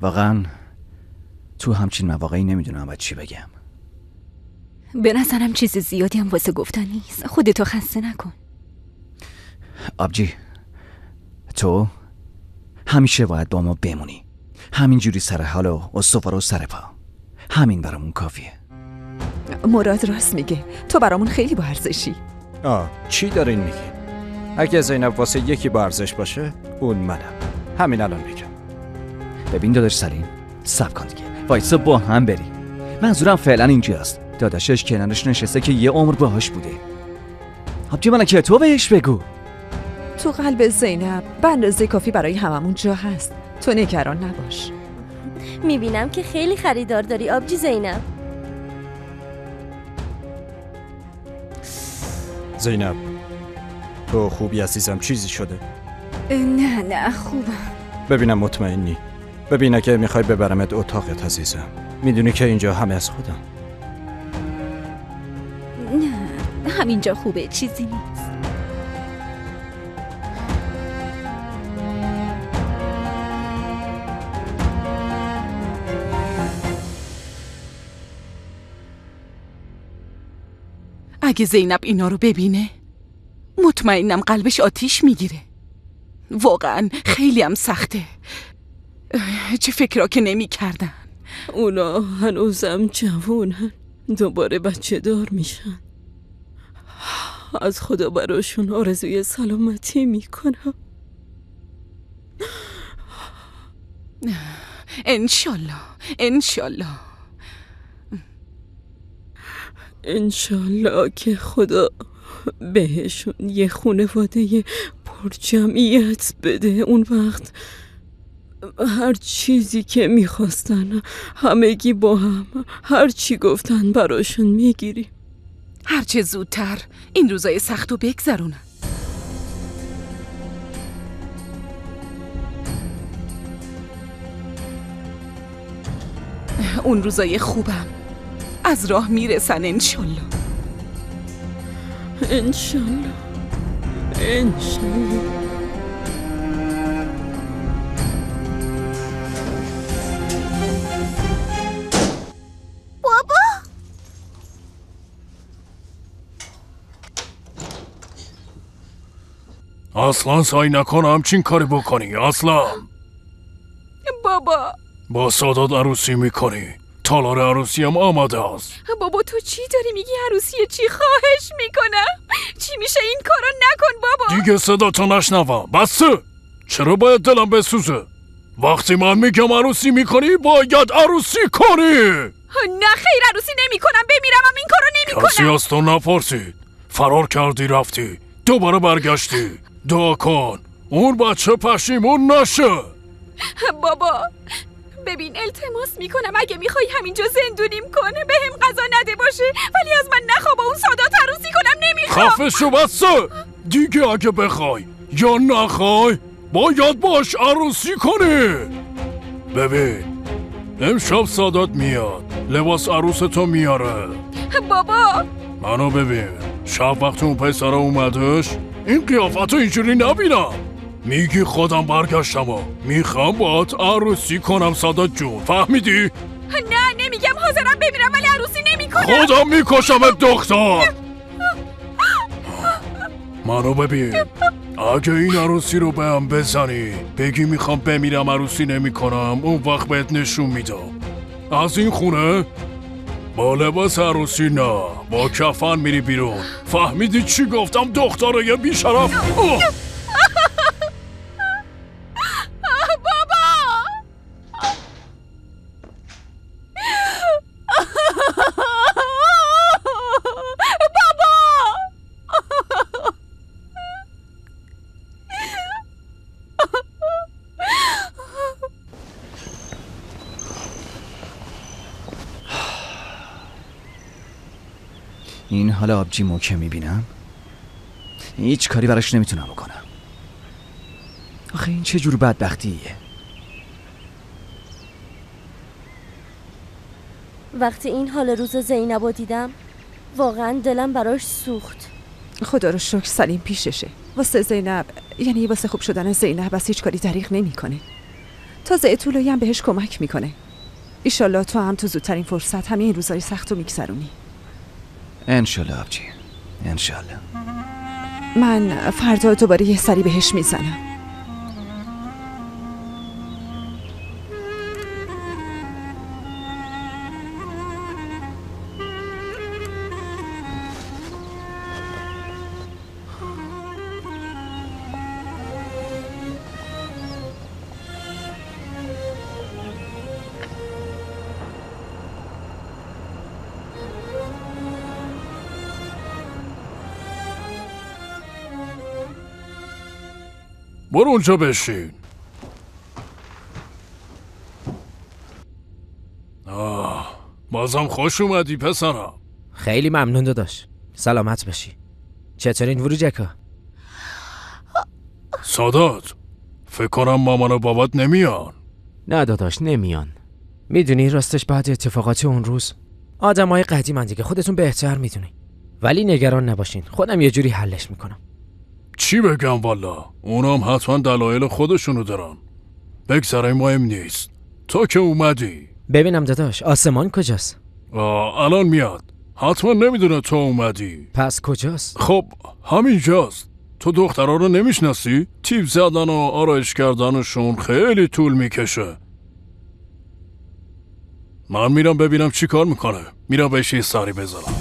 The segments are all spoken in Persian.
واقعا تو همچین مواقعی نمیدونم باید چی بگم. به نظرم چیز زیادی هم واسه گفتن نیست. خودتو خسته نکن. آبجی تو همیشه باید با ما بمونی، همینجوری سر حال و استوار و سر پا. همین برامون کافیه. مراد راست میگه، تو برامون خیلی با ارزشی. چی دارین میگی؟ اگه زینب واسه یکی با ارزش باشه اون منم. همین الان میگم. ببین داداش سلیم، صبر کن دیگه، وایسا با هم بریم. منظورم فعلا اینجاست. داداشش کنارش نشسته که یه عمر باهاش بوده. آبجی ملکه تو بهش بگو. تو قلب زینب به اندازه کافی برای هممون جا هست. تو نگران نباش. میبینم که خیلی خریدار داری آبجی زینب. زینب تو خوبی عزیزم؟ چیزی شده؟ نه خوبم. ببینم مطمئنی؟ ببینه که میخوای ببرمت اتاقت عزیزم. میدونی که اینجا همه از خودم. نه همینجا خوبه، چیزی نیست. اگه زینب اینا رو ببینه مطمئنم قلبش آتیش میگیره. واقعا خیلی هم سخته. چه فکرها که نمی کردن. اونا هنوزم جوونن، دوباره بچه دار میشن. از خدا براشون آرزوی سلامتی میکنم. انشالله انشالله که خدا بهشون یه خانواده پر جمعیت بده. اون وقت هر چیزی که میخواستن همگی با هم، هر چی گفتن براشون میگیریم. هرچه زودتر این روزای سختو بگذرونن. اون روزای خوبم از راه میرسن انشالله. انشالله. بابا اصلا سعی نکن همچین کاری بکنی. اصلا بابا با سادات عروسی میکنی. تالار عروسی هم آماده است. بابا تو چی داری میگی؟ عروسی چی؟ خواهش میکنم چی میشه این کارو نکن بابا. دیگه صداتو نشنوم. بسه. چرا باید دلم بسوزه؟ وقتی من میگم عروسی میکنی باید عروسی کنی. نه خیر عروسی نمیکنم، بمیرم این کارو نمیکنم. کسی از تو نپرسید. فرار کردی رفتی، دوباره برگشتی. دعا کن اون بچه پشیمون نشه. بابا ببین التماس میکنم اگه میخوای همینجا زندونیم کنه، بهم غذا نده باشه، ولی از من نخوا با اون سادات عروسی کنم. نمیخوام. خفه شو بسه. دیگه اگه بخوای یا نخوای باید باش عروسی کنی. ببین امشب سادات میاد، لباس عروس تو میاره. بابا منو ببین، شب وقت اون پسر اومدش این قیافتو اینجوری نبینم. میگی خودم برگشتم و میخوام باهات عروسی کنم سادات جون، فهمیدی؟ نه نمیگم، حاضرم بمیرم ولی عروسی نمیکنم. خودم میکشمت دختر. منو ببین، اگه این عروسی رو بهم بزنی بگی میخوام بمیرم عروسی نمیکنم، اون وقت بهت نشون میدم از این خونه با لباس عروسی نه با کفن میری بیرون. فهمیدی چی گفتم دختره بیشرف؟ این حال آبجیمو که میبینم هیچ کاری براش نمیتونم بکنم. آخه این چه جور بدبختیه؟ وقتی این حال روز زینبو دیدم واقعا دلم براش سوخت. خدا رو شکر سلیم پیششه. واسه زینب، یعنی واسه خوب شدن زینب از هیچ کاری دریغ نمیکنه. تازه اتولویی هم بهش کمک میکنه. ایشالله تو هم تو زودترین فرصت همه این روزای سخت رو میگذرونی. انشالله آبجی، انشالله. من فردا دوباره یه سری بهش میزنم. برو اونجا بشین. بازم خوش اومدی پسرم. خیلی ممنون داداش. سلامت باشی. چطورین وری جکا؟ سادات، فکر کنم مامان و بابات نمیان. نه داداش نمیان. میدونی راستش بعد اتفاقات اون روز آدمای قدیمن دیگه، خودتون بهتر میدونی. ولی نگران نباشین، خودم یه جوری حلش میکنم. چی بگم والا، اونام حتما دلایل خودشونو دارن. بگذره مهم نیست. تو که اومدی. ببینم داداش آسمان کجاست؟ الان میاد. حتما نمیدونه تو اومدی. پس کجاست؟ خب همینجاست. تو دخترها رو نمیشناسی؟ تیپ زدن و آرایش کردنشون خیلی طول میکشه. من میرم ببینم چی کار میکنه. میرم بهش یه سری بذارم.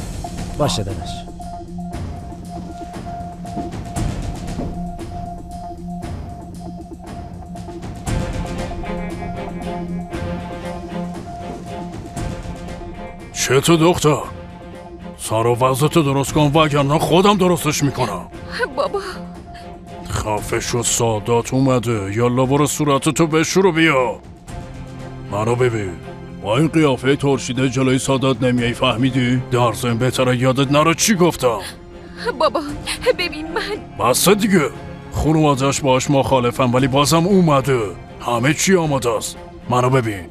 باشه داداش. چطور دختر؟ سر و وضعتو درست کن وگرنه خودم درستش میکنم. بابا خفه شو، سادات اومده. یالا برو صورتتو بشورو بیا. منو ببین، با این قیافه ترشیده جلوی سادات نمیای، فهمیدی؟ در ضمن بهتره یادت نره چی گفتم. بابا ببین من بسه دیگه. خانواده‌اش باش مخالفم ولی بازم اومده. همه چی آماده است. منو ببین،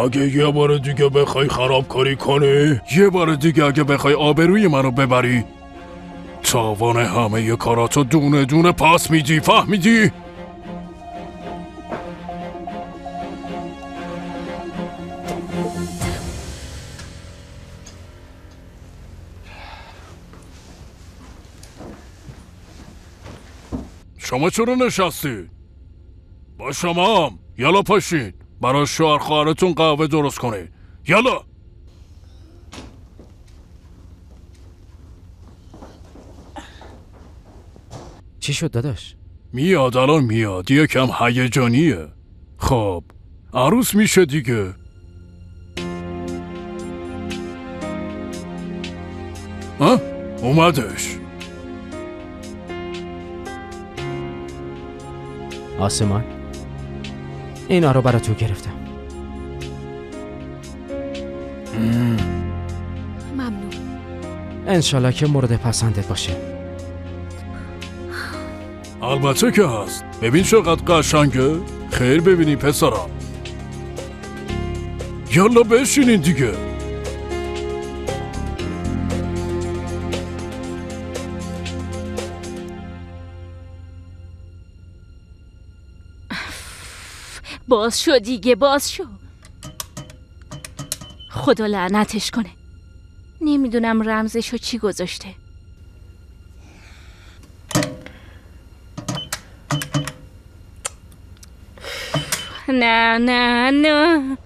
اگه یه بار دیگه بخوای خرابکاری کنی، یه بار دیگه اگه بخوای آبروی منو ببری، تاوان همه کاراتو دونه دونه پاس میدی، فهمیدی؟ شما چرا نشستی؟ با شما هم. یالا پاشین برای شوهر خواهرتون قهوه درست کنی. یالا. چی شد داداش؟ میاد الان میاد. یکم هیجانیه. خب عروس میشه دیگه. اومدش. آسمان اینا رو برای تو گرفتم. ممنون. انشالله که مورد پسندت باشه. البته که هست. ببین چقدر قشنگه. خیر ببینی پسرم. یالا بشینین دیگه. باز شو دیگه، باز شو. خدا لعنتش کنه. نمیدونم رمزشو چی گذاشته. نه نه نه.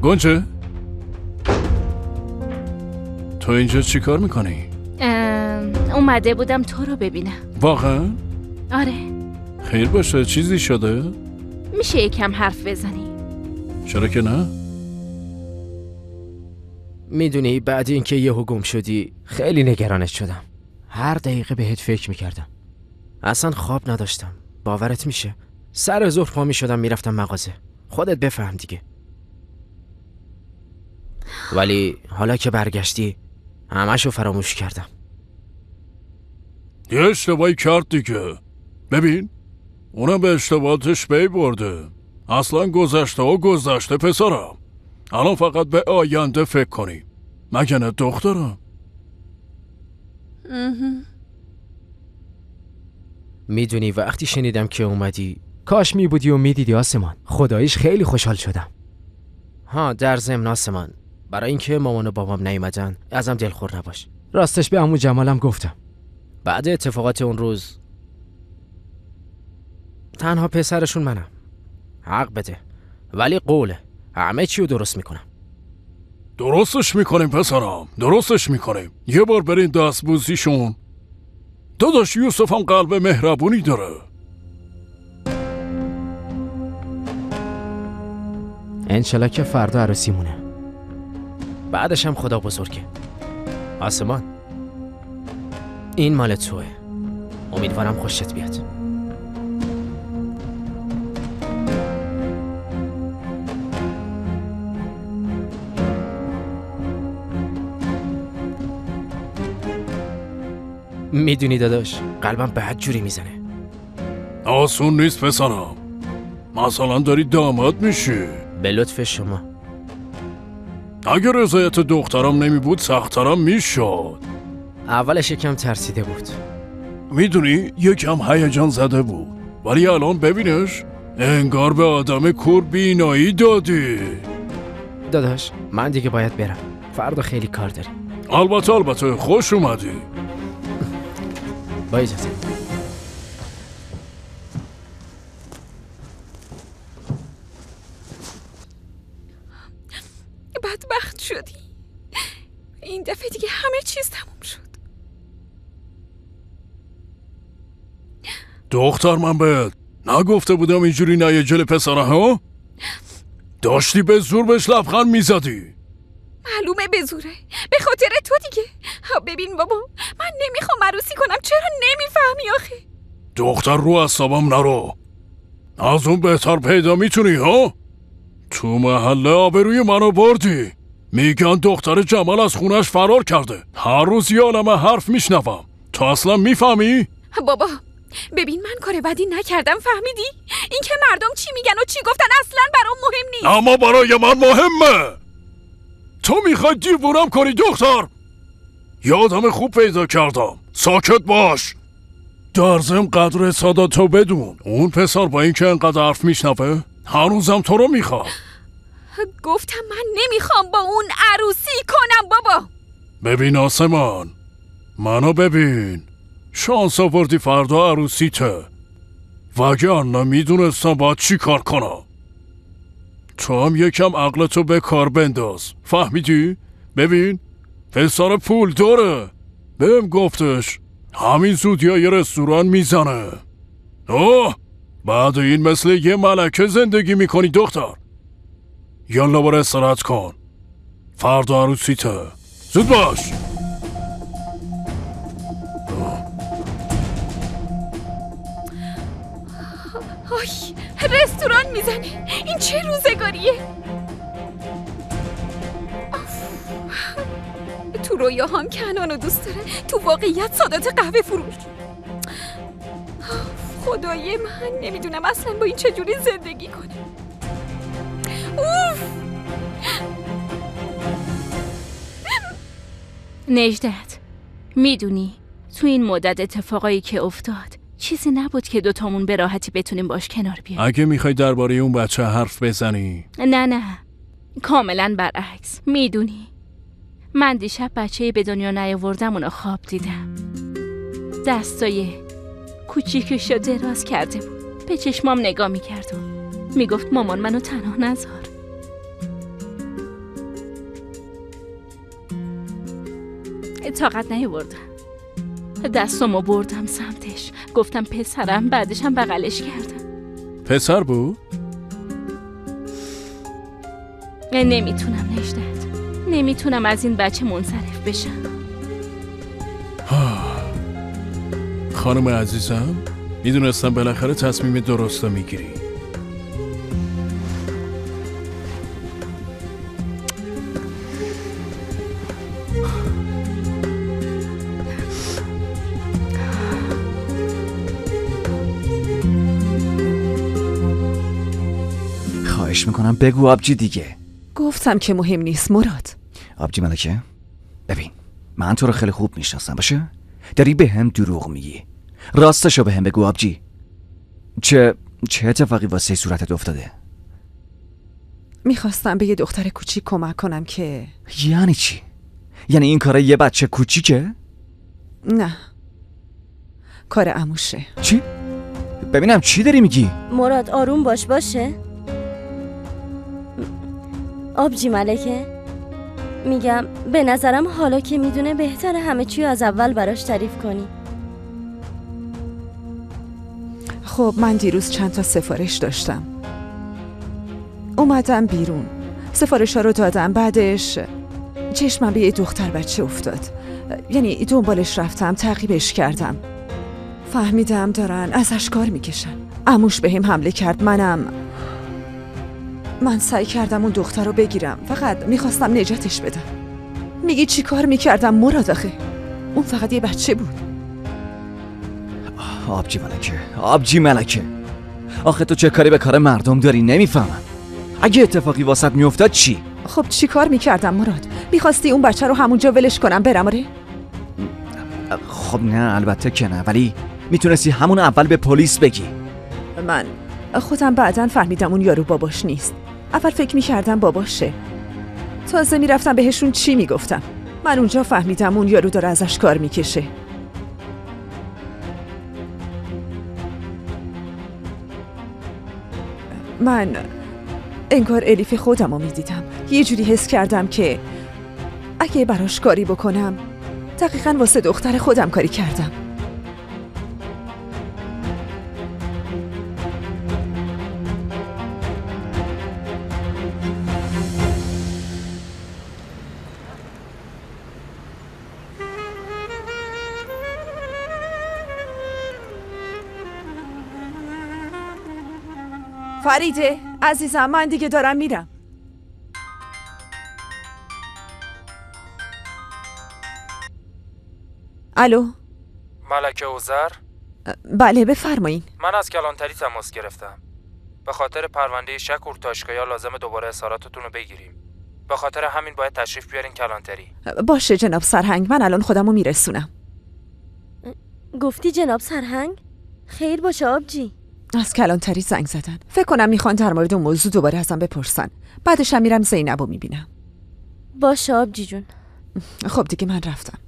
گنجه تو اینجا چی کار میکنی؟ اومده بودم تو رو ببینم. واقعا؟ آره. خیر باشه، چیزی شده؟ میشه یکم حرف بزنی؟ چرا که نه؟ میدونی بعد اینکه یهو گم شدی خیلی نگرانت شدم. هر دقیقه بهت فکر میکردم. اصلا خواب نداشتم. باورت میشه؟ سر ظهر پا میشدم میرفتم مغازه. خودت بفهم دیگه. ولی حالا که برگشتی همشو فراموش کردم. یه اشتباهی کرد دیگه. ببین اونم به اشتباهاتش پی برده. اصلا گذشته و گذشته پسرم. الان فقط به آینده فکر کنی. مگه نه دخترم؟ میدونی وقتی شنیدم که اومدی کاش میبودی و میدیدی آسمان. خداییش خیلی خوشحال شدم. ها در ضمن آسمان، برای اینکه مامان و بابام نیومدن ازم دلخور نباش. راستش به عمو جمالم گفتم. بعد اتفاقات اون روز تنها پسرشون منم. حق بده، ولی قوله همه چی رو درست میکنم. درستش میکنیم پسرم، درستش میکنیم. یه بار برین دست بوزیشون. داداش یوسف هم قلب مهربونی داره. انشالله که فردا عروسیمونه. بعدش هم خدا بزرگه. آسمان، این مال توه. امیدوارم خوشت بیاد. میدونی داداش قلبم بد جوری میزنه. آسون نیست پسرم. مثلا داری داماد میشی. به لطف شما. اگر رضایت دخترم نمی بود سخترم میشد. اولش یکم ترسیده بود. میدونی یکم هیجان زده بود، ولی الان ببینش انگار به آدم کور بینایی دادی. داداش من دیگه باید برم، فردا خیلی کار داریم. البته خوش اومدی. با اجازه. بدبخت شدی. این دفعه دیگه همه چیز تموم شد. دختر من بهت نگفته بودم اینجوری نیجل پسره ها؟ داشتی به زور بهش لبخند میزدی. معلومه به زوره، به خاطر تو دیگه. ببین بابا، من نمیخوام عروسی کنم. چرا نمیفهمی آخه؟ دختر رو اعصابم نرو. از اون بهتر پیدا میتونی ها؟ تو محله آبروی منو بردی. میگن دختر جمال از خونش فرار کرده. هر روز یه عالمه حرف میشنوم. تو اصلا میفهمی؟ بابا ببین من کار بدی نکردم، فهمیدی؟ این که مردم چی میگن و چی گفتن اصلا برام مهم نیست. اما برای من مهمه. تو میخوای دیوونم کنی دختر؟ یه آدم خوب پیدا کردم. ساکت باش. در ضمن قدر ساداتو بدون. اون پسر با این که انقدر حرف میشنوه هنوزم تو رو میخواد. گفتم من نمیخوام با اون عروسی کنم بابا. ببین آسمان، منو ببین. شانس آوردی فردا عروسیته، وگرنه میدونستم باید چی کار کنم. تو هم یکم عقلتو به کار بنداز، فهمیدی؟ ببین پسر پول داره، بهم گفتش همین زودیا یه رستوران میزنه. اوه بعد این مثل یه ملکه زندگی میکنی دختر. یالا برو استراحت کن، فردا عروسیته. زود باش. آی رستوران میزنه، این چه روزگاریه؟ تو رویاهام کنانو دوست داره، تو واقعیت سادات قهوه فروش. خدای من نمیدونم اصلا با این چجوری زندگی کنه. اوف. نجدت میدونی تو این مدت اتفاقایی که افتاد چیزی نبود که دوتامون به راحتی بتونیم باش کنار بیایم. اگه میخوای درباره اون بچه حرف بزنی. نه کاملا برعکس. میدونی من دیشب بچه به دنیا نیاوردم اونو خواب دیدم. دستای کوچیکشو دراز کرده بود، به چشمام نگاه میکرد و میگفت مامان منو تنها نذار. طاقت نیاوردم، دستامو بردم سمتش، گفتم پسرم، بعدش هم بغلش کردم. پسر بود؟ نمیتونم نجدت، نمیتونم از این بچه منصرف بشم. خانم عزیزم میدونستم بالاخره تصمیم درست رو میگیری. خواهش میکنم بگو آبجی دیگه. گفتم که مهم نیست مراد. آبجی ملکه، ببین من تو رو خیلی خوب میشناسم باشه. داری به هم دروغ میگی. راستشو به هم بگو آبجی. چه اتفاقی واسه صورتت افتاده؟ میخواستم به یه دختر کوچیک کمک کنم که... یعنی چی؟ یعنی این کار یه بچه کوچیکه؟ نه، کار عموشه. چی؟ ببینم چی داری میگی؟ مراد آروم باشه. آبجی ملکه، میگم به نظرم حالا که میدونه بهتره همه چی از اول براش تعریف کنی. خب من دیروز چند تا سفارش داشتم. اومدم بیرون، سفارش ها رو دادم. بعدش چشمم به یه دختر بچه افتاد. یعنی دنبالش رفتم، تعقیبش کردم. فهمیدم دارن ازش کار میکشن. عموش بهم حمله کرد. من سعی کردم اون دختر رو بگیرم. فقط میخواستم نجاتش بدم. میگی چی کار میکردم مراد آخه؟ اون فقط یه بچه بود. آبجی ملکه، آخه تو چه کاری به کار مردم داری؟ نمیفهمم. اگه اتفاقی واسط میافتاد چی؟ خب چی کار میکردم مراد؟ میخواستی اون بچه رو همونجا ولش کنم برم؟ آره؟ خب نه البته که نه، ولی میتونستی همون اول به پلیس بگی. من خودم بعداً فهمیدم اون یارو باباش نیست. اول فکر میکردم باباشه. تازه میرفتم بهشون چی میگفتم. من اونجا فهمیدم اون یارو داره ازش کار میکشه. من انگار الیف خودم رو میدیدم. یه جوری حس کردم که اگه براش کاری بکنم دقیقاً واسه دختر خودم کاری کردم. فریده عزیزم، من دیگه دارم میرم. الو ملکه اوزر؟ بله بفرمایین. من از کلانتری تماس گرفتم. به خاطر پرونده شک اورتاشکایا لازمه دوباره اظهاراتتون رو بگیریم. به خاطر همین باید تشریف بیارین کلانتری. باشه جناب سرهنگ، من الان خودمو میرسونم. گفتی جناب سرهنگ؟ خیر باشه آبجی. از کلانتری زنگ زدن. فکر کنم میخوان در مورد اون موضوع دوباره ازم بپرسن. بعدش هم میرم زینبو میبینم. باشه آبجی جون. خب دیگه من رفتم.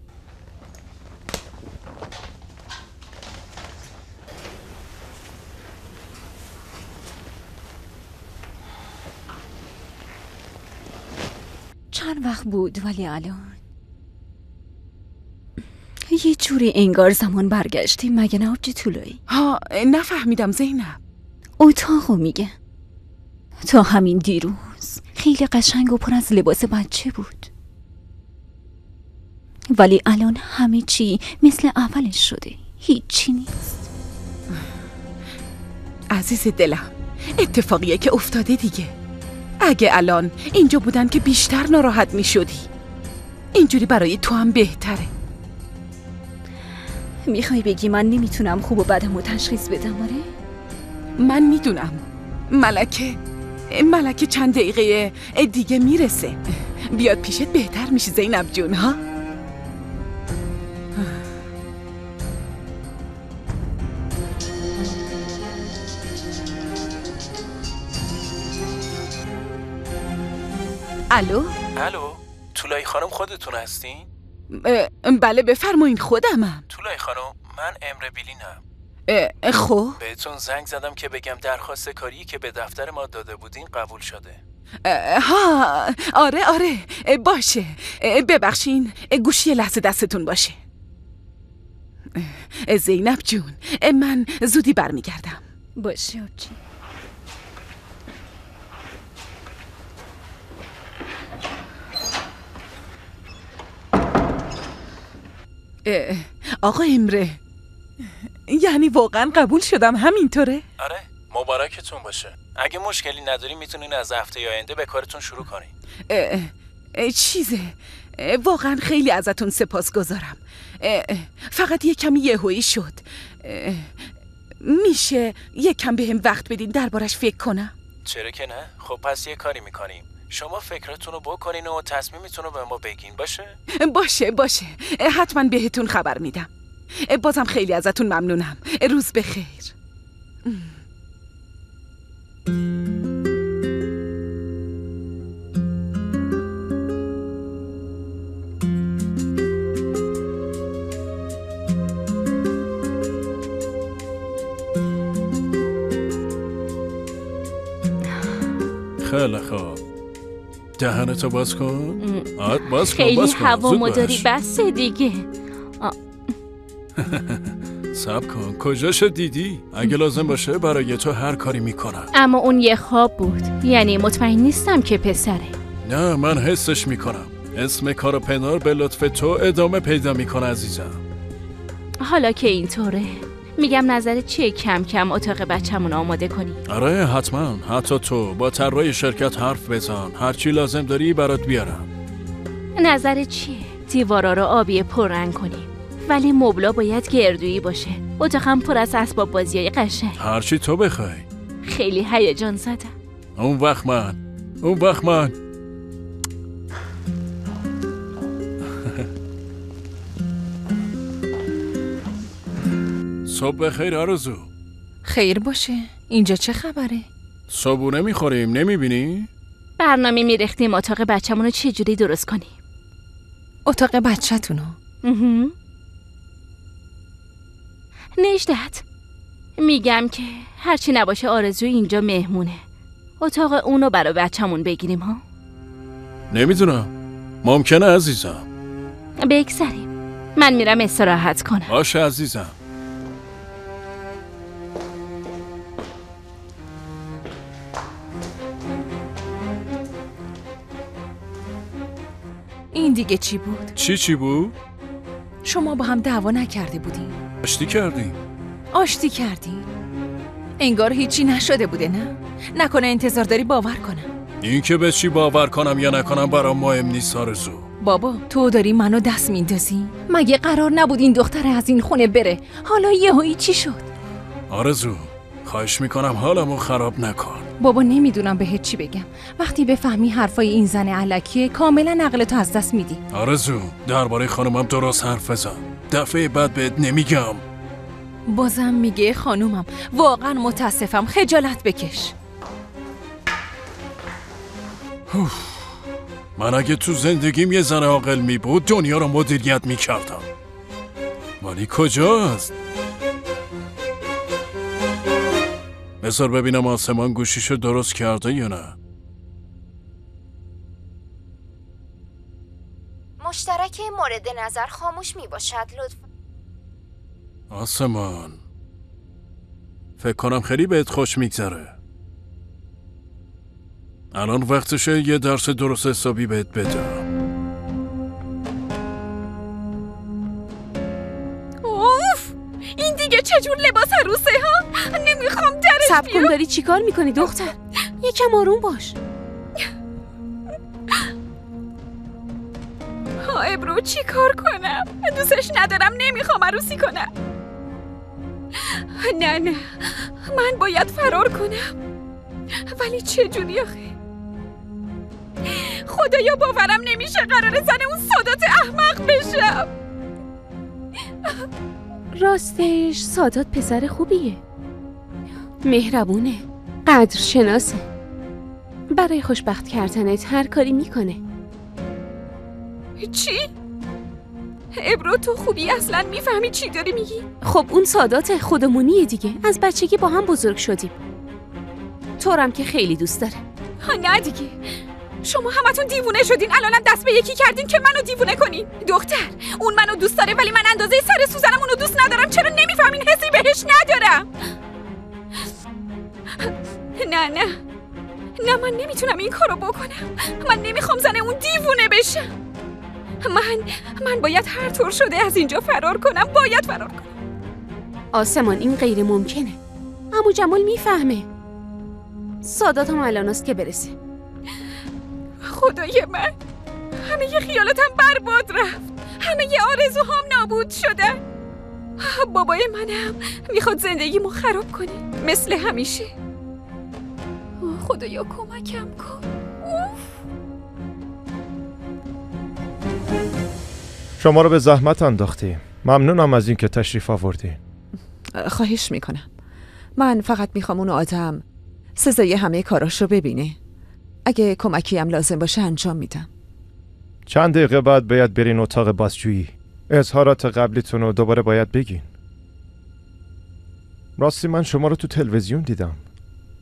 چند وقت بود ولی الان یه جوری انگار زمان برگشتیم. مگه نه آبجی طولایی؟ ها نفهمیدم زینب. اتاقو میگه. تا همین دیروز خیلی قشنگ و پر از لباس بچه بود، ولی الان همه چی مثل اولش شده. هیچی نیست. عزیز دلم، اتفاقیه که افتاده دیگه. اگه الان اینجا بودن که بیشتر ناراحت می شدی. اینجوری برای تو هم بهتره. میخوای بگی من نمیتونم خوب و بدم رو تشخیص بدم؟ آره من میدونم. ملکه چند دقیقه دیگه میرسه. بیاد پیشت بهتر میشه زینب جون. ها الو طولایی خانم خودتون هستین؟ بله بفرمایین خودمم. طولایی خانم من امر بیلینم. خب بهتون زنگ زدم که بگم درخواست کاری که به دفتر ما داده بودین قبول شده. ها آره باشه. ببخشین گوشی لحظه دستتون باشه. زینب جون من زودی برمیگردم. باشه آبجی. آقا امره، یعنی واقعا قبول شدم همینطوره؟ آره مبارکتون باشه. اگه مشکلی نداری میتونین از هفته آینده به کارتون شروع کنین. واقعا خیلی ازتون سپاسگزارم. فقط یه کمی یهویی شد. میشه یه کم بهم وقت بدین دربارش فکر کنم؟ چرا که نه؟ خب پس یه کاری میکنیم. شما فکرتون رو بکنین و تصمیمتون رو به ما بگین. باشه؟ باشه حتما بهتون خبر میدم. بازم خیلی ازتون ممنونم. روز بخیر. خیلی خوب. دهنتو باز کن. باز کن. خیلی هوا مداری بسه دیگه. صبر کن. کجاشو دیدی؟ اگه لازم باشه برای تو هر کاری میکنم. اما اون یه خواب بود. یعنی مطمئن نیستم که پسره. نه من حسش میکنم. اسم کارو پنار به لطف تو ادامه پیدا میکنه عزیزم. حالا که اینطوره میگم نظرت چیه کم کم اتاق بچه‌مون آماده کنی؟ آره حتما. حتی تو با طراح شرکت حرف بزن. هرچی لازم داری برات بیارم. نظرت چیه؟ دیوارا رو آبی پررنگ کنیم ولی مبلا باید گردویی باشه. اتاقم پر از اسباب بازیای قشنگ. هرچی تو بخوای. خیلی هیجان زدم. اون وقت من صبح بخیر آرزو. خیر باشه. اینجا چه خبره؟ صبحونه میخوریم نمیبینی؟ برنامه میریختیم اتاق بچه‌مون رو چجوری درست کنیم. اتاق بچه‌تونو؟ نجدت میگم که هرچی نباشه آرزو اینجا مهمونه. اتاق اونو برای بچه‌مون بگیریم ها؟ نمیدونم. ممکنه عزیزم. بگذاریم. من میرم استراحت کنم. باشه عزیزم. این دیگه چی بود؟ چی بود؟ شما با هم دعوا نکرده بودین؟ آشتی کردین؟ انگار هیچی نشده بوده نه؟ نکنه انتظار داری باور کنم. این که به چی باور کنم یا نکنم برام مهم نیست آرزو. بابا تو داری منو دست میندازی؟ مگه قرار نبود این دختر از این خونه بره؟ حالا یهویی چی شد؟ آرزو خواهش میکنم حالمو خراب نکن. بابا نمیدونم بهت چی بگم. وقتی بفهمی حرفای این زن الکیه کاملا عقلتو از دست میدی. آرزو درباره خانومم درست حرف بزن. دفعه بعد بهت نمیگم. بازم میگه خانومم. واقعا متاسفم. خجالت بکش. من اگه تو زندگیم یه زن عاقل می بود دنیا رو مدیریت میکردم. ولی کجاست؟ بذار ببینم آسمان گوشیشو درست کرده یا نه. مشترک مورد نظر خاموش می باشد لطفا. آسمان فکر کنم خیلی بهت خوش میگذره. الان وقتشه یه درس درست حسابی بهت بدم. اوف این دیگه چجور لباس عروسه ها؟ نمیخوام درش صبر کن. داری چیکار میکنی دختر؟ یکم آروم باش. ابرو چی کار کنم؟ دوستش ندارم. نمیخوام عروسی کنم. نه من باید فرار کنم. ولی چجوری آخه؟ خدایا باورم نمیشه قراره زن اون سادات احمق بشم. راستش سادات پسر خوبیه. مهربونه. قدرشناسه. برای خوشبخت کردنت هر کاری میکنه. چی؟ ابرو تو خوبی اصلا میفهمی چی داری میگی؟ خب اون سادات خودمونیه دیگه. از بچگی با هم بزرگ شدیم. تورم که خیلی دوست داره. نه دیگه. شما همتون دیوونه شدین. الانم دست به یکی کردین که منو دیوونه کنین. دختر اون منو دوست داره ولی من اندازه سر سوزنم اونو دوست ندارم. چرا نمیفهمین؟ حسی بهش ندارم. نه من نمیتونم این کارو بکنم. من نمیخوام زن اون دیوونه بشم. من باید هر طور شده از اینجا فرار کنم. باید فرار کنم. آسمان این غیر ممکنه. عمو جمال میفهمه. سادات هم الان است که برسه. خدای من همه ی خیالاتم برباد رفت. همه ی آرزوهام نابود شدن. بابای منم میخواد زندگیمو خراب کنه مثل همیشه. خدایا کمکم کن. شما رو به زحمت انداختیم. ممنونم از اینکه تشریف آوردین. خواهش میکنم. من فقط میخوام اون آدم سزای همه کاراش رو ببینه. اگه کمکی هم لازم باشه انجام میدم. چند دقیقه بعد باید برین اتاق بازجویی. اظهارات قبلیتون رو دوباره باید بگین. راستی من شما رو تو تلویزیون دیدم.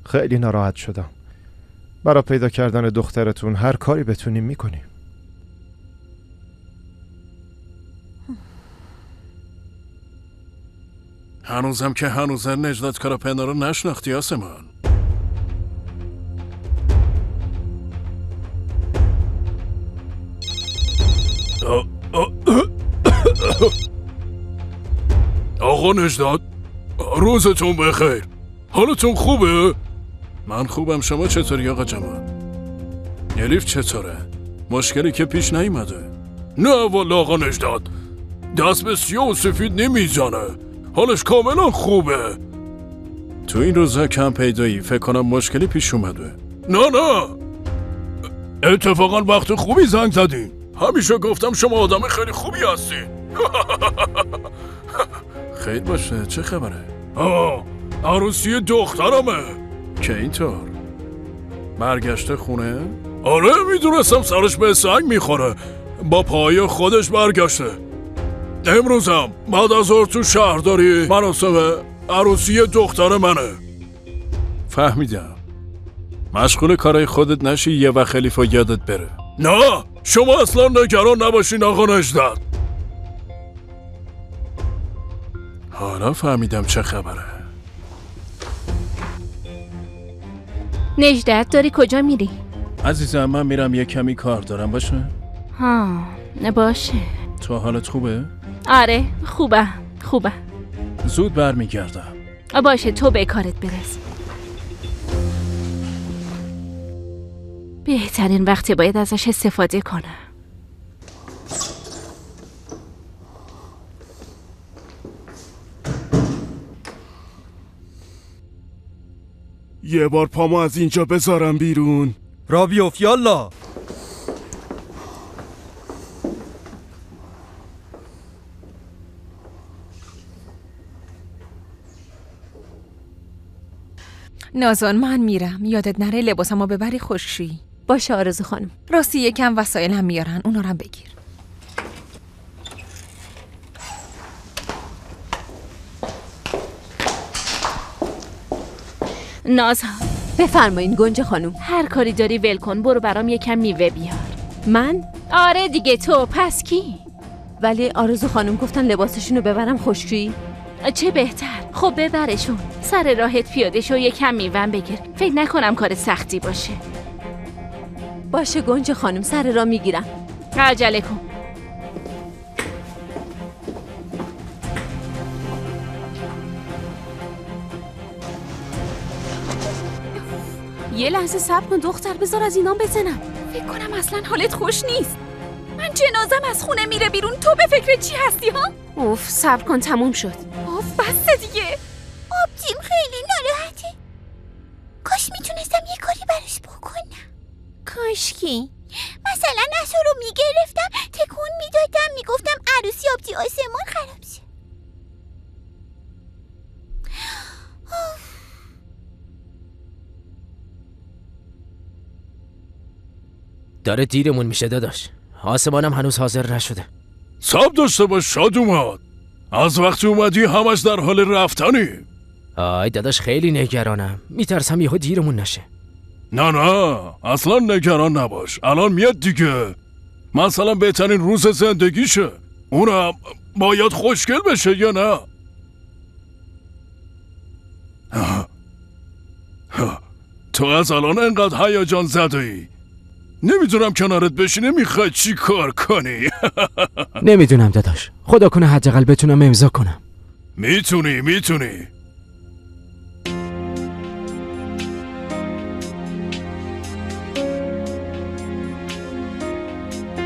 خیلی ناراحت شدم. برای پیدا کردن دخترتون هر کاری بتونیم میکنیم. هنوزم که هنوزه نجدت کاراپنا رو نشناختی آسمان. آقا نجدت، روزتون بخیر. حالتون خوبه؟ من خوبم، شما چطوری آقا جمال؟ الیف چطوره؟ مشکلی که پیش نیومده؟ نه والا آقا نجدت، دست به سیاه و سفید نمیزنه، حالش کاملا خوبه. تو این روزا کم پیدایی، فکر کنم مشکلی پیش اومده. نه اتفاقا وقت خوبی زنگ زدین. همیشه گفتم شما آدم خیلی خوبی هستین. خیر باشه، چه خبره؟ عروسی دخترمه. که اینطور برگشته خونه؟ آره میدونستم سرش به سنگ میخوره، با پای خودش برگشته. امروزم بعد از ظهر تو شهرداری مراسم عروسی دختر منه. فهمیدم. مشغول کارای خودت نشی یه وقت خلیفه یادت بره. نه شما اصلا نگران نباشین آقا نجدت. حالا فهمیدم چه خبره. نجدت داری کجا میری؟ عزیزم من میرم یه کمی کار دارم، باشه؟ باشه. تو حالت خوبه؟ آره خوبه. زود برمیگردم. باشه تو به کارت برس. بهترین وقت باید ازش استفاده کنم. یه بار پامو از اینجا بذارم بیرون. را بیفت یالا. نازان من میرم، یادت نره لباسمو ببری خشکشویی. باشه آرزو خانم. راستی یکم وسایلم میارن، اونا رو بگیر. نازها بفرمایین گنجه خانم. هر کاری داری ول کن، برو برام یکم میوه بیار. من؟ آره دیگه تو، پس کی؟ ولی آرزو خانم گفتن لباسشونو ببرم خشکشویی. چه بهتر. خب ببرشون. سر راحت پیاده شو، یکم میوه بگیر. فکر نکنم کار سختی باشه. باشه گنجه خانم، سر راه میگیرم. عجله کن. یه لحظه صبر کن دختر، بذار از اینام بزنم. فکر کنم اصلا حالت خوش نیست. من جنازم از خونه میره بیرون، تو به فکر چی هستی ها؟ اوف صبر کن، تموم شد. اوف بسته دیگه. آبجیم خیلی ناراحته. کاش میتونستم یه کاری براش بکنم. کاشکی. مثلا نسو رو میگرفتم، تکون میدادم، میگفتم عروسی آبجی آسمون خراب شه. داره دیرمون میشه داداش. آسمانم هنوز حاضر نشده. صبر داشته باش شاد اومد. از وقتی اومدی همش در حال رفتنی. آی داداش خیلی نگرانم، میترسم یهو دیرمون نشه. نه اصلا نگران نباش، الان میاد دیگه. مثلا بهترین روز زندگیشه، اونم باید خوشگل بشه یا نه؟ تو از الان انقدر هیجان زده‌ای، نمیدونم کنارت بشینه میخوای چی کار کنی؟ نمیدونم داداش، خدا کنه حداقل بتونم امضا کنم. میتونی.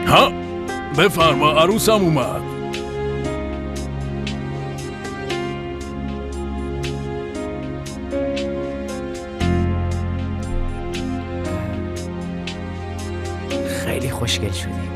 ها بفرما، عروسم اومد. خیلی خوشگل شدی.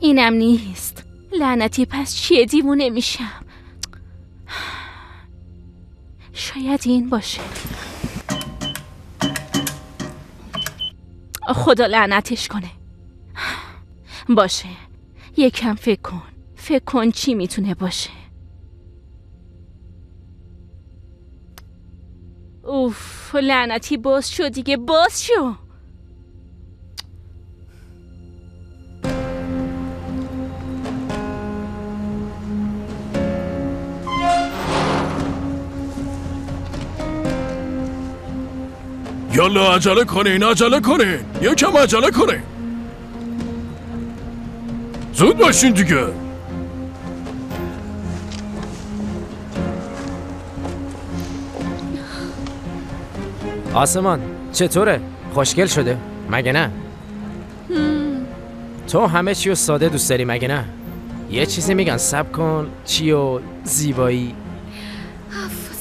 اینم نیست. لعنتی، پس چیه؟ دیوونه میشم. شاید این باشه. خدا لعنتش کنه. باشه، یکم فکر کن چی میتونه باشه. اوف، لعنتی باز شو دیگه، باز شو. یالا عجله کنین، یکم عجله کنین. زود باشین دیگه. آسمان چطوره؟ خوشگل شده؟ مگه نه؟ تو همه چی رو ساده دوست داری مگه نه؟ یه چیزی میگن صبر کن، چی و زیبایی.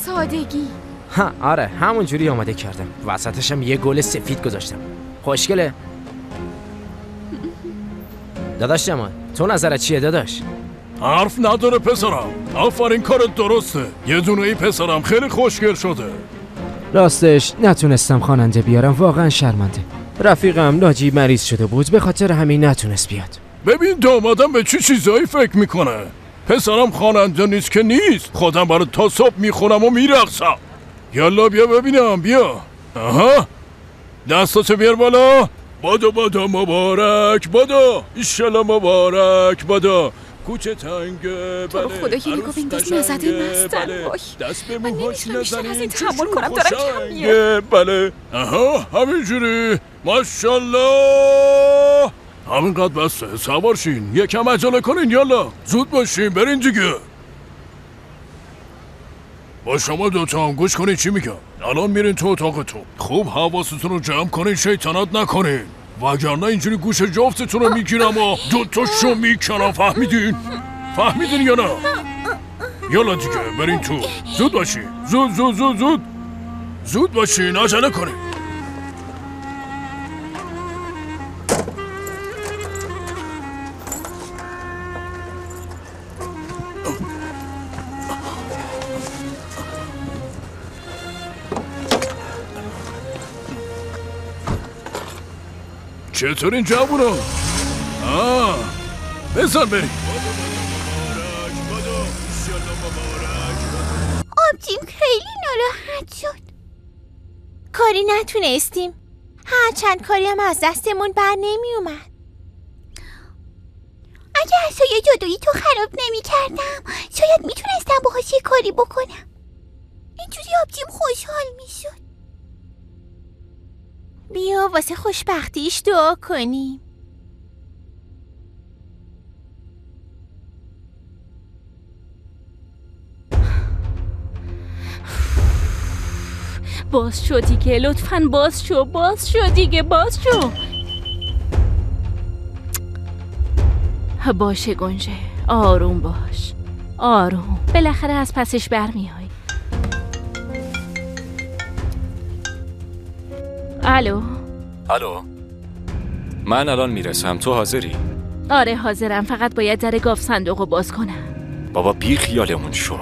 سادگی. ها آره، همون جوری آماده کردم. وسطش هم یه گل سفید گذاشتم. خوشگله. داداش جمان، تو نظرت چیه داداش؟ حرف نداره پسرم. آفرین، کارت درسته. یه دونه ای پسرم خیلی خوشگل شده. راستش نتونستم خواننده بیارم، واقعا شرمنده. رفیقم ناجی مریض شده بود، به خاطر همین نتونست بیاد. ببین دامادم به چی چیزایی فکر میکنه. پسرم خواننده نیست که نیست. خودم برای تا صبح میخونم و میرقصم. یالا بیا ببینم، بیا. آها، دستاتو بیار بالا. بادا مبارک بادا، ایشالا مبارک بادا. کوچه تنگه، تو رو خدا که نگاه این دست نزده مستن. من نمیتونم بیشتر از این تحمل کنم، دارم کم میاد. بله، آها همینجوری. ماشالله. همینقدر بسته، سوار شین. یکم عجله کنین، یالا زود باشین برین دیگه. با شما دوتا هم گوش کنین چی میگم. الان میرین تو اتاقتون. خوب حواستون رو جمع کنین، شیطنت نکنین، وگرنه اینجوری گوش جفتتون رو میگیرم و دوتاشو میکنم. فهمیدین یا نه؟ یالا دیگه برین تو. زود باشین، زود باشین، عجله کنین. چطورین جوونا؟ بزن بریم. آبجیم خیلی ناراحت شد. کاری نتونستیم. هرچند کاری هم از دستمون بر نمی اومد. اگه عصای جادویی تو خراب نمی کردم شاید میتونستم باهاش یه کاری بکنم. اینجوری آبجیم خوشحال می شد. بیا واسه خوشبختیش دعا کنیم. باز شو دیگه، لطفاً باز شو دیگه. باشه گنجه، آروم باش، آروم. بالاخره از پسش برمیای. الو، من الان میرسم، تو حاضری؟ آره حاضرم، فقط باید در گاف صندوق رو باز کنم. بابا بی خیالمون شو.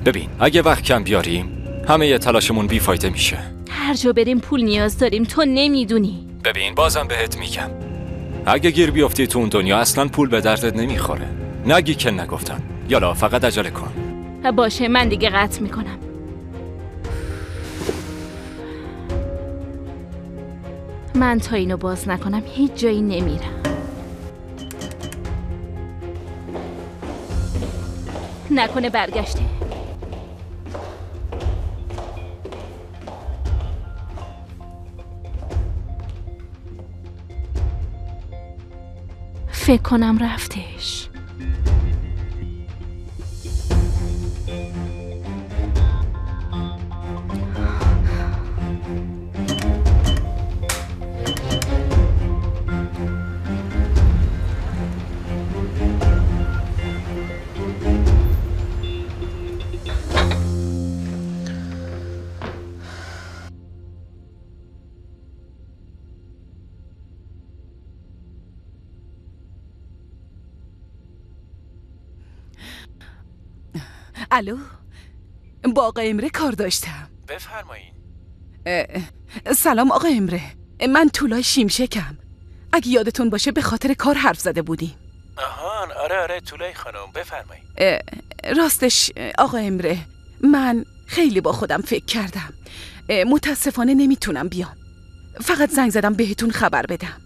ببین اگه وقت کم بیاریم همه یه تلاشمون بیفایده میشه. هر جا بریم پول نیاز داریم، تو نمیدونی. ببین بازم بهت میگم، اگه گیر بیافتی تو اون دنیا اصلا پول به دردت نمیخوره. نگی که نگفتم. یالا فقط عجله کن. باشه، من دیگه قطع میکنم. من تا اینو باز نکنم هیچ جایی نمیرم. نکنه برگشته. فکر کنم رفتش. الو، با آقا امره کار داشتم. بفرمایین. سلام آقا امره، من طولای شیمشکم. اگه یادتون باشه به خاطر کار حرف زده بودیم. آهان، آره طولای خانم، بفرمایین. راستش آقا امره، من خیلی با خودم فکر کردم. متاسفانه نمیتونم بیام. فقط زنگ زدم بهتون خبر بدم.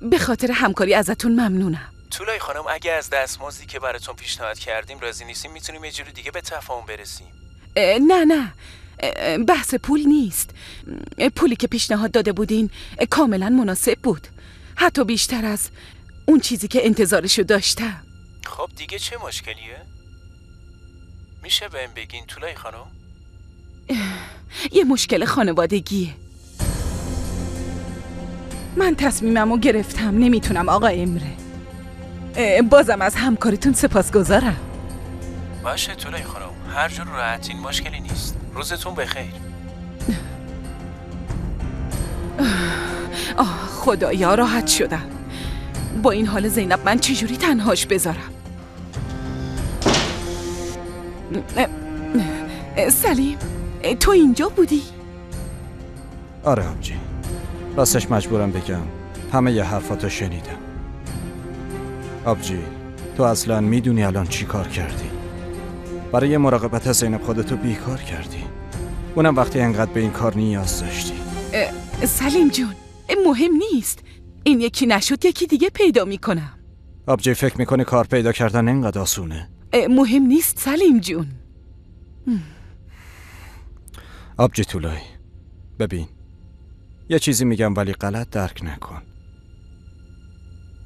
به خاطر همکاری ازتون ممنونم. طولای خانم، اگه از دستمزدی که براتون پیشنهاد کردیم راضی نیستیم میتونیم یه جوری دیگه به تفاهم برسیم. نه بحث پول نیست. پولی که پیشنهاد داده بودین کاملا مناسب بود، حتی بیشتر از اون چیزی که انتظارشو داشتم. خب دیگه چه مشکلیه؟ میشه بهم بگین طولای خانم؟ یه مشکل خانوادگیه. من تصمیممو گرفتم، نمیتونم آقا امره. بازم از همکاریتون سپاسگزارم. باشه طولای خانم، هر جور راحتین، مشکلی نیست. روزتون بخیر. خدایا راحت شدم. با این حال زینب من چجوری تنهاش بذارم؟ سلیم، تو اینجا بودی؟ آره آبجی، راستش مجبورم بگم همه ی حرفاتو شنیدم. آبجی، تو اصلا میدونی الان چی کار کردی؟ برای مراقبت از زینب خودتو بیکار کردی، اونم وقتی انقدر به این کار نیاز داشتی. سلیم جون، مهم نیست. این یکی نشد یکی دیگه پیدا میکنم. آبجی، فکر میکنی کار پیدا کردن اینقدر آسونه؟ مهم نیست سلیم جون. آبجی طولایی، ببین یه چیزی میگم ولی غلط درک نکن.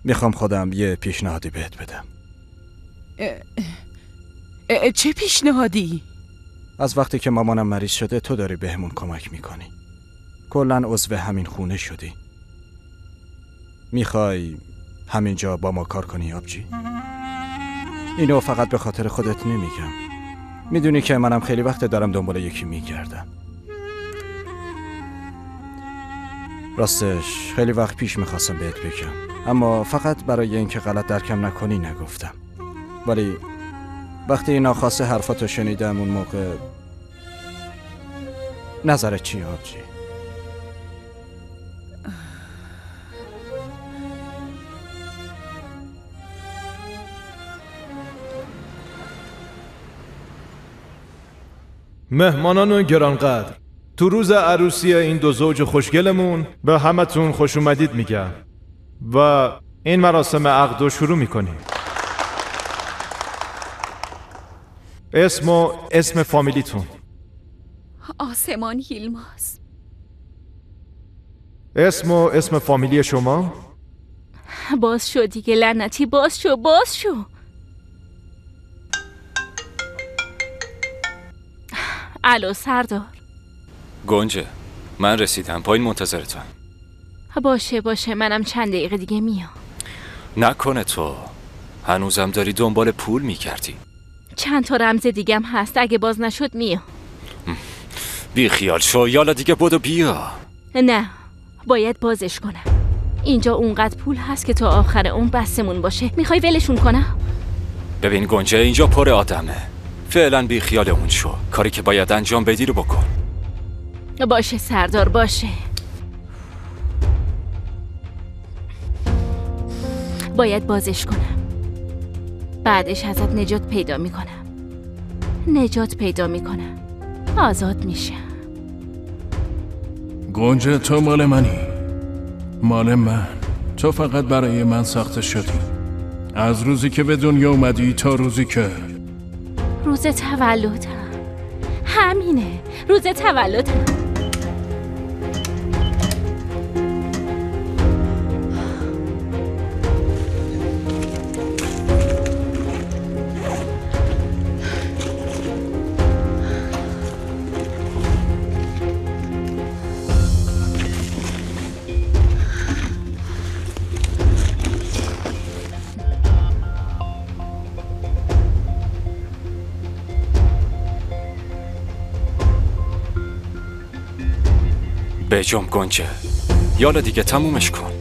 میخوام خودم یه پیشنهادی بهت بدم. چه پیشنهادی؟ از وقتی که مامانم مریض شده تو داری بهمون کمک میکنی. کلن عضو همین خونه شدی. میخوای همینجا با ما کار کنی آبجی؟ اینو فقط به خاطر خودت نمیگم. میدونی که منم خیلی وقت دارم دنبال یکی میگردم. راستش خیلی وقت پیش میخواستم بهت بگم، اما فقط برای اینکه غلط درکم نکنی نگفتم. ولی وقتی ناخواسته حرفاتو شنیدم اون موقع. نظرت چیه آبجی؟ مهمانان گرانقدر، تو روز عروسی این دو زوج خوشگلمون به همتون خوش اومدید میگم و این مراسم عقد رو شروع میکنیم. اسم فامیلیتون؟ آسمان هیلماز. اسم فامیلی شما؟ باز شو دیگه لعنتی، باز شو. الو سردار. گنجه، من رسیدم، پایین منتظرتم. باشه منم چند دقیقه دیگه میام. نکنه تو هنوزم داری دنبال پول میکردی؟ چند تا رمز دیگم هست، اگه باز نشد میام. بی خیال شو، یالا دیگه بدو بیا. نه، باید بازش کنم. اینجا اونقدر پول هست که تا آخر اون بسمون باشه. میخوای ولشون کنم؟ ببین گنجه، اینجا پر آدمه. فعلا بی خیال اون شو، کاری که باید انجام بدی رو بکن. باشه سردار، باشه. باید بازش کنم. بعدش ازت نجات پیدا میکنم. آزاد میشم. گنجه، تو مال منی، مال من. تو فقط برای من ساخته شدی. از روزی که به دنیا اومدی تا روزی که روز تولدم. همینه، روز تولدم. بجم گنجه، یالا دیگه تمومش کن.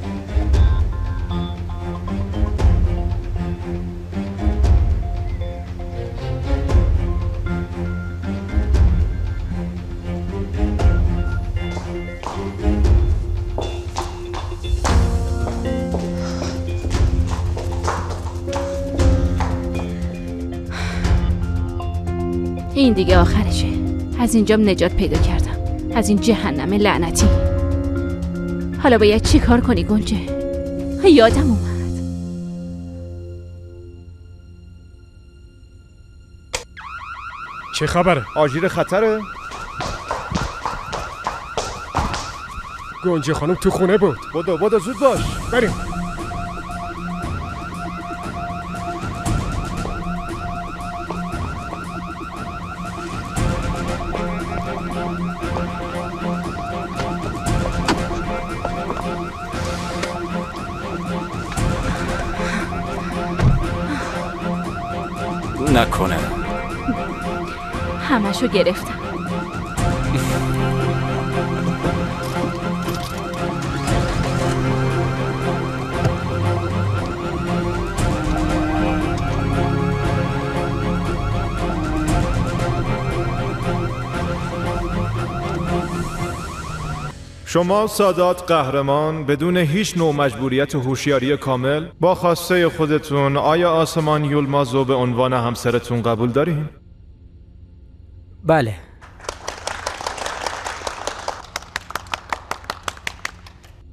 این دیگه آخرشه. از اینجام نجات پیدا کردم، از این جهنم لعنتی. حالا باید چی کار کنی گنجه؟ یادم اومد. چه خبره؟ آژیر خطره؟ گنجه خانم تو خونه بود. بدو زود باش. بریم. نکنه همشو گرفتم. شما سادات قهرمان بدون هیچ نوع مجبوریت و هوشیاری کامل با خواسته خودتون آیا آسمان یولمازو به عنوان همسرتون قبول دارین؟ بله.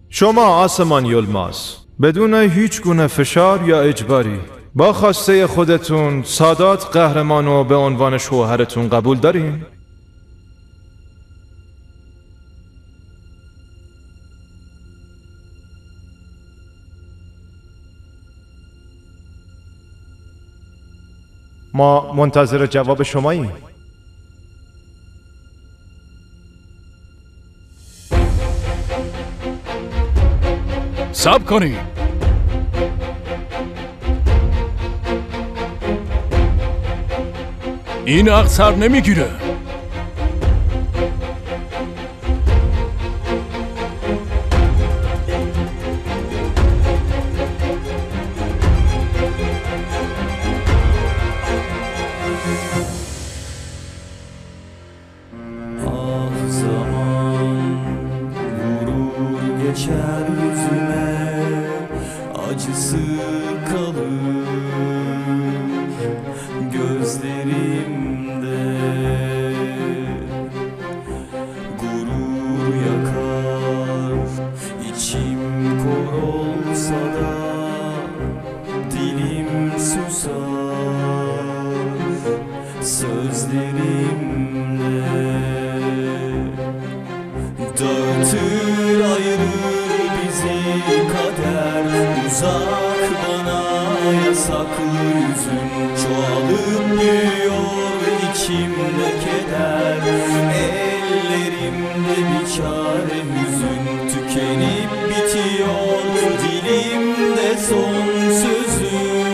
شما آسمان یولماز بدون هیچ گونه فشار یا اجباری با خواسته خودتون سادات قهرمانو به عنوان شوهرتون قبول دارین؟ ما منتظر جواب شماییم. صبر کنید. این عقد سر نمیگیره. Tükenip bitiyor dilimde son sözüm.